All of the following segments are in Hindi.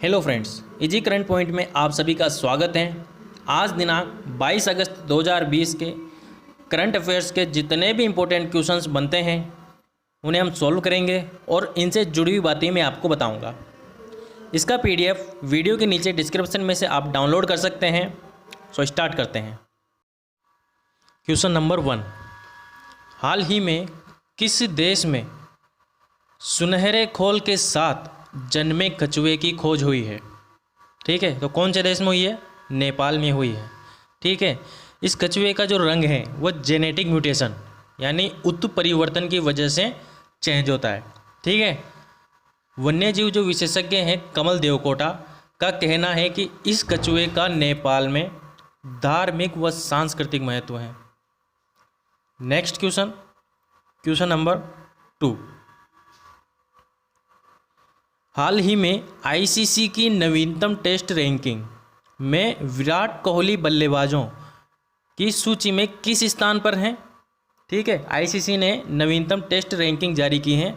Hello friends, easy current point में आप सभी का स्वागत है। आज दिनांक 22 अगस्त 2020 के करंट अफेयर्स के जितने भी इम्पोर्टेंट क्वेश्चंस बनते हैं उन्हें हम सॉल्व करेंगे और इनसे जुड़ी हुई बातें मैं आपको बताऊंगा। इसका पीडीएफ वीडियो के नीचे डिस्क्रिप्शन में से आप डाउनलोड कर सकते हैं। सो स्टार्ट करते हैं। क्वेश्चन नंबर 1, हाल ही में किस देश में सुनहरे खोल के साथ जन्मे कछुए की खोज हुई है? ठीक है, तो कौन से देश में हुई है? नेपाल में हुई है। ठीक है, इस कछुए का जो रंग है वो जेनेटिक म्यूटेशन यानी उत्परिवर्तन की वजह से चेंज होता है। ठीक है, वन्यजीव जो विशेषज्ञ हैं कमल देवकोटा का कहना है कि इस कछुए का नेपाल में धार्मिक व सांस्कृतिक महत्व है। नेक्स्ट क्वेश्चन नंबर 2, हाल ही में आईसीसी की नवीनतम टेस्ट रैंकिंग में विराट कोहली बल्लेबाजों की सूची में किस स्थान पर हैं? ठीक है, आईसीसी ने नवीनतम टेस्ट रैंकिंग जारी की है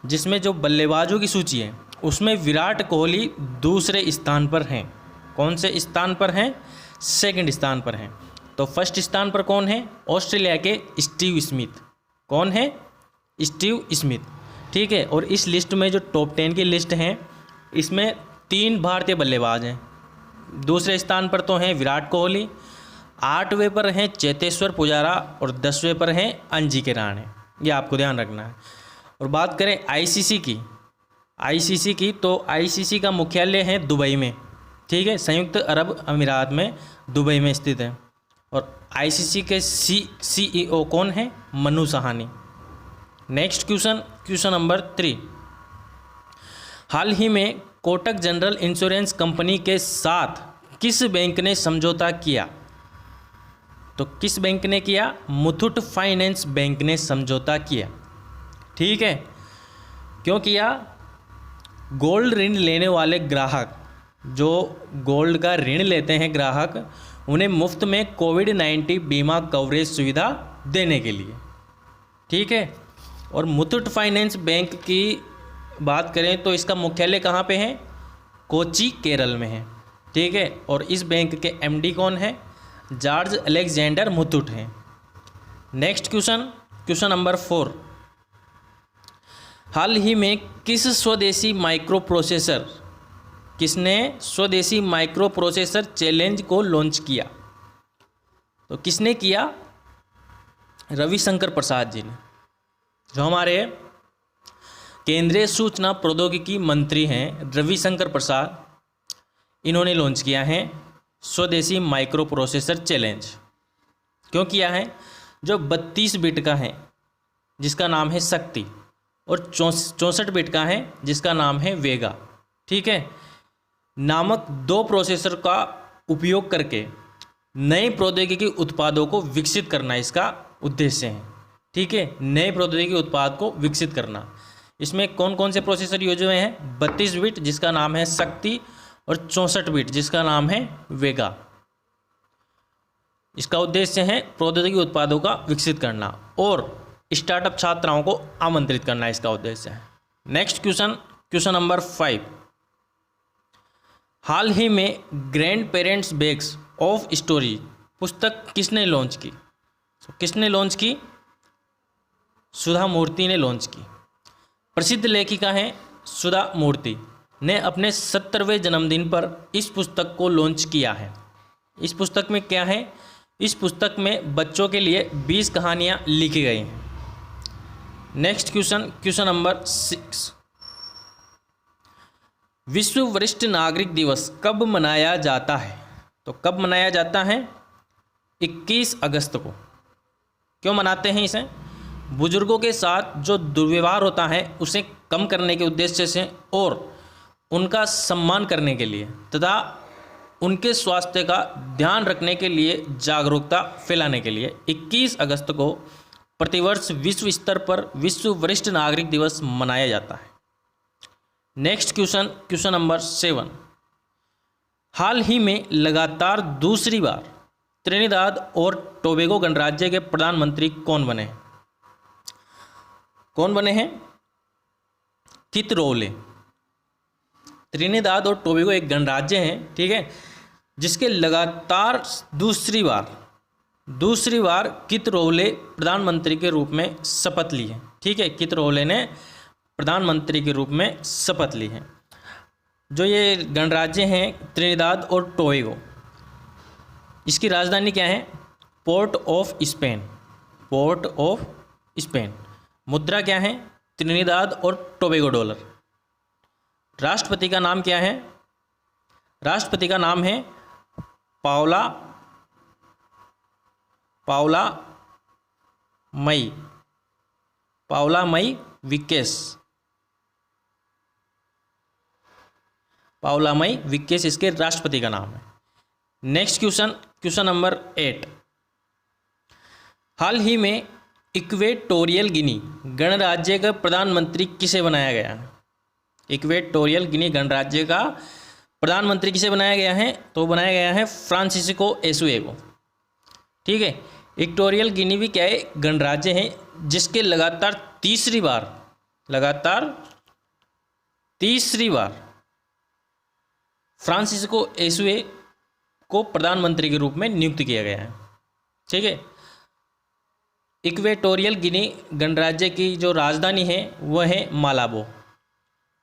जिसमें जो बल्लेबाजों की सूची है उसमें विराट कोहली दूसरे स्थान पर हैं। कौन से स्थान पर हैं? सेकंड स्थान पर हैं। तो फर्स्ट स्थान पर कौन है? ऑस्ट्रेलिया के स्टीव स्मिथ। कौन है? Steve Smith. ठीक है, और इस लिस्ट में जो टॉप 10 की लिस्ट है इसमें 3 भारतीय बल्लेबाज हैं। दूसरे स्थान पर तो हैं विराट कोहली, 8वें पर हैं चेतेश्वर पुजारा और 10वें पर हैं अजिंक्य रहाणे। ये आपको ध्यान रखना है। और बात करें आईसीसी की तो आईसीसी का मुख्यालय है दुबई में। ठीक है, संयुक्त अरब अमीरात में दुबई में स्थित है। और आईसीसी के सीईओ कौन है? Manu Sahani. Next question number 3, हाल ही में कोटक जनरल इंश्योरेंस कंपनी के साथ किस बैंक ने समझौता किया? तो किस बैंक ने किया? मुथूट फाइनेंस बैंक ने समझौता किया। ठीक है, क्यों किया? गोल्ड ऋण लेने वाले ग्राहक, जो गोल्ड का ऋण लेते हैं ग्राहक, उन्हें मुफ्त में कोविड-19 बीमा कवरेज सुविधा देने के लिए। ठीक है, और मुथूट फाइनेंस बैंक की बात करें तो इसका मुख्यालय कहाँ पे है? कोच्चि, केरल में है। ठीक है, और इस बैंक के एमडी कौन है? जॉर्ज अलेक्जेंडर मुथूट हैं। नेक्स्ट क्वेश्चन नंबर 4, हाल ही में किसने स्वदेशी माइक्रो प्रोसेसर चैलेंज को लॉन्च किया? तो किसने किया? रविशंकर प्रसाद जी ने, जो हमारे केंद्रीय सूचना प्रौद्योगिकी मंत्री हैं रविशंकर प्रसाद, इन्होंने लॉन्च किया है स्वदेशी माइक्रो प्रोसेसर चैलेंज। क्यों किया है? जो 32 बिट का है जिसका नाम है शक्ति और 64 बिट का है जिसका नाम है वेगा, ठीक है, नामक 2 प्रोसेसर का उपयोग करके नए प्रौद्योगिकी उत्पादों को विकसित करना इसका उद्देश्य है। ठीक है, नए प्रौद्योगिकी उत्पाद को विकसित करना। इसमें कौन कौन से प्रोसेसर यूज हुए हैं? 32 बिट जिसका नाम है शक्ति और 64 बिट जिसका नाम है वेगा। इसका उद्देश्य है प्रौद्योगिकी उत्पादों का विकसित करना और स्टार्टअप छात्राओं को आमंत्रित करना, इसका उद्देश्य है। नेक्स्ट क्वेश्चन नंबर 5, हाल ही में grand parents bags of story पुस्तक किसने लॉन्च की? किसने लॉन्च की? सुधा मूर्ति ने लॉन्च की। प्रसिद्ध लेखिका हैं सुधा मूर्ति ने अपने 70वें जन्मदिन पर इस पुस्तक को लॉन्च किया है। इस पुस्तक में क्या है? इस पुस्तक में बच्चों के लिए 20 कहानियां लिखी गई हैं। नेक्स्ट क्वेश्चन नंबर 6, विश्व वरिष्ठ नागरिक दिवस कब मनाया जाता है? तो कब मनाया जाता है? 21 अगस्त को। क्यों मनाते हैं इसे? बुजुर्गों के साथ जो दुर्व्यवहार होता है उसे कम करने के उद्देश्य से और उनका सम्मान करने के लिए तथा उनके स्वास्थ्य का ध्यान रखने के लिए जागरूकता फैलाने के लिए 21 अगस्त को प्रतिवर्ष विश्व स्तर पर विश्व वरिष्ठ नागरिक दिवस मनाया जाता है। नेक्स्ट क्वेश्चन नंबर 7, हाल ही में लगातार दूसरी बार त्रिनिदाद और टोबैगो गणराज्य के प्रधानमंत्री कौन बने हैं? कित रॉले। त्रिनिदाद और टोबैगो एक गणराज्य है, ठीक है, जिसके लगातार दूसरी बार कित रोवले प्रधानमंत्री के रूप में शपथ ली है, ठीक है। कित रोवले ने प्रधानमंत्री के रूप में शपथ ली है। जो ये गणराज्य हैं त्रिनिदाद और टोबैगो, इसकी राजधानी क्या है? Port of Spain, port of Spain. मुद्रा क्या है? त्रिनिदाद और टोबैगो डॉलर। राष्ट्रपति का नाम क्या है? राष्ट्रपति का नाम है पाउला मई विकेस इसके राष्ट्रपति का नाम है। Next question number 8। हाल ही में इक्वेटोरियल गिनी गणराज्य का प्रधानमंत्री किसे बनाया गया है? इक्वेटोरियल गिनी गणराज्य का प्रधानमंत्री किसे बनाया गया है? तो बनाया गया है फ्रांसिस्को एसुए को, ठीक है। इक्वेटोरियल गिनी भी क्या है? गणराज्य है, जिसके लगातार तीसरी बार फ्रांसिस्को एसुए को प्रधानमंत्री के रूप में नियुक्त किया गया है, ठीक है। इक्वेटोरियल गिनी गणराज्य की जो राजधानी है वह है मालाबो।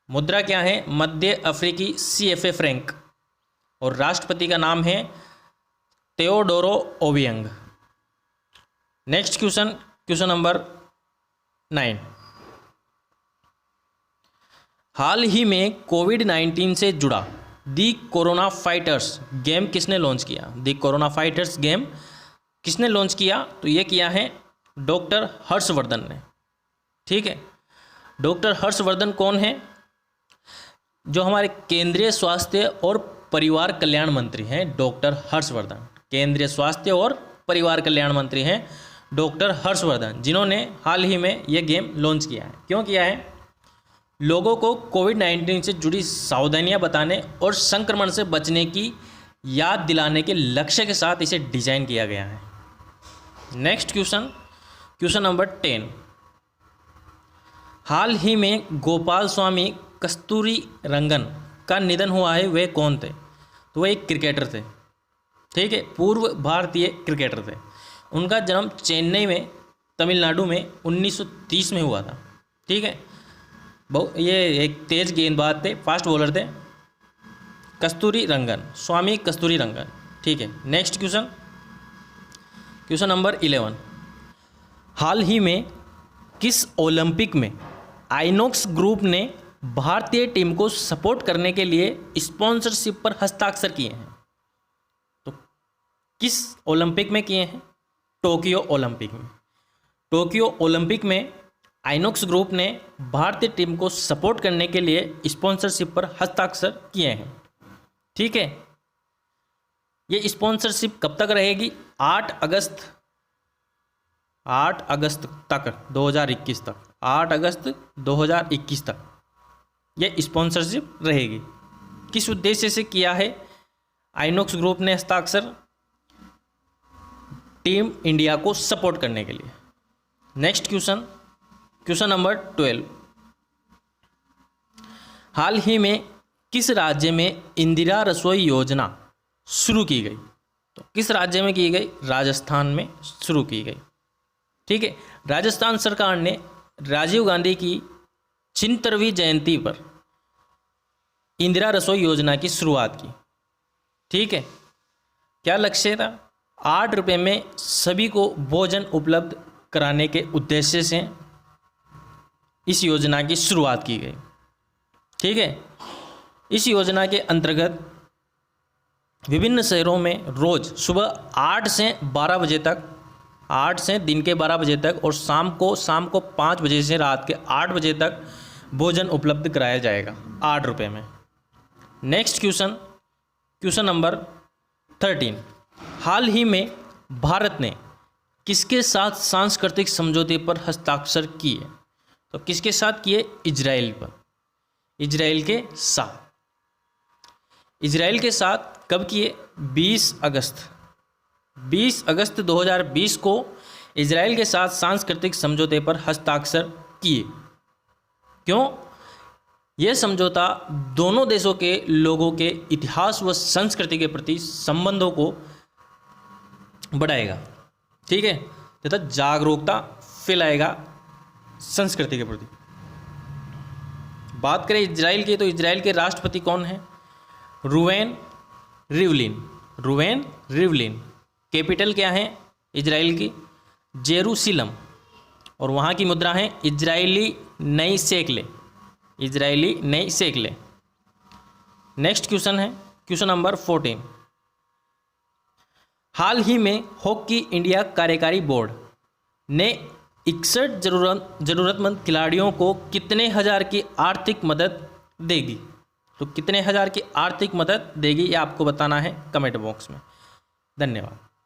मुद्रा क्या है? मध्य अफ्रीकी CFA फ्रैंक। और राष्ट्रपति का नाम है Teodoro Obiang. Next question number 9। हाल ही में कोविड-19 से जुड़ा दी कोरोना फाइटर्स गेम किसने लॉन्च किया? दी कोरोना फाइटर्स गेम किसने लॉन्च किया? तो ये किया है डॉक्टर हर्षवर्धन ने, ठीक है। डॉक्टर हर्षवर्धन कौन है? जो हमारे केंद्रीय स्वास्थ्य और परिवार कल्याण मंत्री हैं डॉक्टर हर्षवर्धन। केंद्रीय स्वास्थ्य और परिवार कल्याण मंत्री हैं डॉक्टर हर्षवर्धन, जिन्होंने हाल ही में ये गेम लॉन्च किया है। क्यों किया है? लोगों को कोविड-19 से जुड़ी सावधानियां बताने और संक्रमण से बचने की याद दिलाने के लक्ष्य के साथ इसे डिजाइन किया गया है। Next question number 10। हाल ही में गोपाल स्वामी कस्तूरी रंगन का निधन हुआ है, वे कौन थे? तो वह एक क्रिकेटर थे, ठीक है, पूर्व भारतीय क्रिकेटर थे। उनका जन्म चेन्नई में तमिलनाडु में 1930 में हुआ था, ठीक है। ये एक तेज गेंदबाज थे, फास्ट बॉलर थे, स्वामी कस्तूरी रंगन, ठीक है। Next question number 11। हाल ही में किस ओलंपिक में आइनॉक्स ग्रुप ने भारतीय टीम को सपोर्ट करने के लिए स्पॉन्सरशिप पर हस्ताक्षर किए हैं? तो किस ओलंपिक में किए हैं? टोक्यो ओलंपिक में आइनॉक्स ग्रुप ने भारतीय टीम को सपोर्ट करने के लिए स्पॉन्सरशिप पर हस्ताक्षर किए हैं, ठीक है। ये स्पॉन्सरशिप कब तक रहेगी? 8 अगस्त तक 2021 तक 8 अगस्त 2021 तक ये स्पॉन्सरशिप रहेगी। किस उद्देश्य से किया है आइनॉक्स ग्रुप ने हस्ताक्षर? टीम इंडिया को सपोर्ट करने के लिए। Next question number 12। हाल ही में किस राज्य में इंदिरा रसोई योजना शुरू की गई? तो किस राज्य में की गई? राजस्थान में शुरू की गई, ठीक है। राजस्थान सरकार ने राजीव गांधी की 76वीं जयंती पर इंदिरा रसोई योजना की शुरुआत की, ठीक है। क्या लक्ष्य था? 8 रुपये में सभी को भोजन उपलब्ध कराने के उद्देश्य से इस योजना की शुरुआत की गई, ठीक है। इस योजना के अंतर्गत विभिन्न शहरों में रोज़ सुबह 8 से 12 बजे तक, 8 से दिन के 12 बजे तक और शाम को 5 बजे से रात के 8 बजे तक भोजन उपलब्ध कराया जाएगा 8 रुपये में। Next question number 13। हाल ही में भारत ने किसके साथ सांस्कृतिक समझौते पर हस्ताक्षर किए? तो किसके साथ किए? इजराइल के साथ कब किए? 20 अगस्त 2020 को इजराइल के साथ सांस्कृतिक समझौते पर हस्ताक्षर किए। क्यों? यह समझौता दोनों देशों के लोगों के इतिहास व संस्कृति के प्रति संबंधों को बढ़ाएगा, ठीक है, तथा जागरूकता फैलाएगा संस्कृति के प्रति। बात करें इजराइल की, तो इजराइल के राष्ट्रपति कौन हैं? Reuven Rivlin. Reuven Rivlin. Capital क्या है इजराइल की? जेरूसलम। और वहाँ की मुद्रा है इजरायली नई शेकले। इजरायली नई शेकले। नेक्स्ट क्वेश्चन है क्वेश्चन नंबर 14। हाल ही में हॉकी इंडिया कार्यकारी बोर्ड ने 61 जरूरतमंद खिलाड़ियों को कितने हजार की आर्थिक मदद देगी? तो कितने हजार की आर्थिक मदद देगी ये आपको बताना है कमेंट बॉक्स में। धन्यवाद।